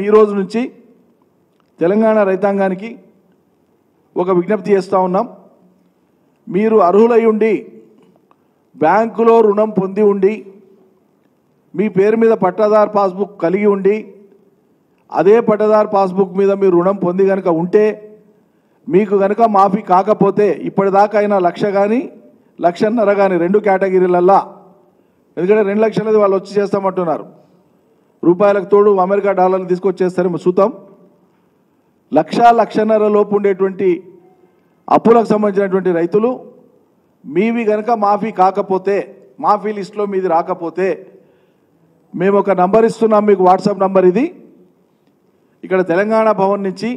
ఈ రోజు నుంచి తెలంగాణ రైతాంగానికి ఒక విజ్ఞప్తి చేస్తా ఉన్నాం. మీరు అర్హులై ఉండి బ్యాంకులో రుణం పొంది ఉండి మీ పేరు మీద పట్టాదారు పాస్బుక్ కలిగి ఉండి అదే పట్టాదారు పాస్బుక్ మీద మీరు రుణం పొంది గనుక ఉంటే మీకు గనుక మాఫీ కాకపోతే ఇప్పటిదాకా అయినా 1,00,000 కానీ 1,50,000 కానీ 2 కేటగిరీలల్లా, ఎందుకంటే 2 లక్షలది వాళ్ళు వచ్చి చేస్తామంటున్నారు, రూపాయలకు తోడు అమెరికా డాలర్లు తీసుకొచ్చేస్తారేమో చూద్దాం. 1,00,000-1,50,000 లోపు ఉండేటువంటి అప్పులకు సంబంధించినటువంటి రైతులు మీవి గనక మాఫీ కాకపోతే, మాఫీ లిస్టులో మీది రాకపోతే మేము ఒక నంబర్ ఇస్తున్నాం మీకు, వాట్సాప్ నంబర్ ఇది. ఇక్కడ తెలంగాణ భవన్ నుంచి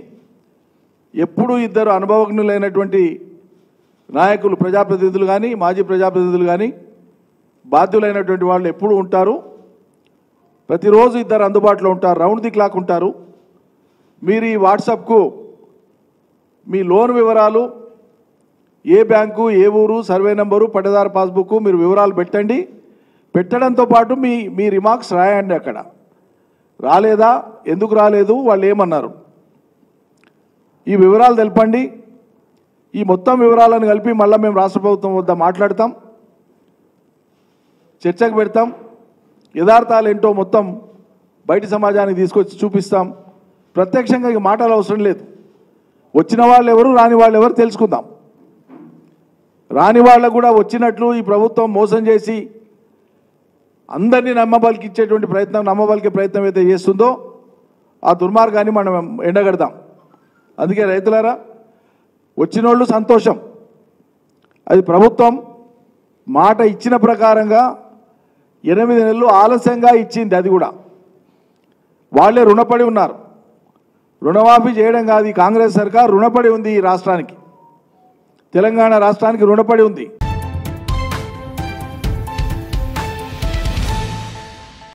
ఎప్పుడు 2 అనుభవజ్ఞులైనటువంటి నాయకులు, ప్రజాప్రతినిధులు కానీ మాజీ ప్రజాప్రతినిధులు కానీ బాధ్యులైనటువంటి వాళ్ళు ఎప్పుడు ఉంటారు. ప్రతిరోజు 2 అందుబాటులో ఉంటారు, రౌండ్ ది క్లాక్ ఉంటారు. మీరు ఈ వాట్సాప్కు మీ లోన్ వివరాలు, ఏ బ్యాంకు, ఏ ఊరు, సర్వే నెంబరు, పట్టదారు పాస్బుక్ మీరు వివరాలు పెట్టండి. పెట్టడంతో పాటు మీ రిమార్క్స్ రాయండి. అక్కడ రాలేదా, ఎందుకు రాలేదు, వాళ్ళు ఏమన్నారు, ఈ వివరాలు తెలపండి. ఈ మొత్తం వివరాలను కలిపి మళ్ళీ మేము రాష్ట్ర ప్రభుత్వం వద్ద మాట్లాడతాం, చర్చకు పెడతాం. యథార్థాలు ఏంటో మొత్తం బయట సమాజానికి తీసుకొచ్చి చూపిస్తాం. ప్రత్యక్షంగా ఇక మాటలు అవసరం లేదు. వచ్చిన వాళ్ళు ఎవరు, రాని వాళ్ళు ఎవరు తెలుసుకుందాం. రాని వాళ్ళకు కూడా వచ్చినట్లు ఈ ప్రభుత్వం మోసం చేసి అందరినీ నమ్మబలికిచ్చే ప్రయత్నం అయితే చేస్తుందో ఆ దుర్మార్గాన్ని మనం ఎండగడదాం. అందుకే రైతులారా, వచ్చినోళ్ళు సంతోషం. అది ప్రభుత్వం మాట ఇచ్చిన ప్రకారంగా 8 నెలలు ఆలస్యంగా ఇచ్చింది. అది కూడా వాళ్ళే రుణపడి ఉన్నారు. రుణమాఫీ చేయడం కాదు, ఈ కాంగ్రెస్ సర్కార్ రుణపడి ఉంది. ఈ రాష్ట్రానికి, తెలంగాణ రాష్ట్రానికి రుణపడి ఉంది.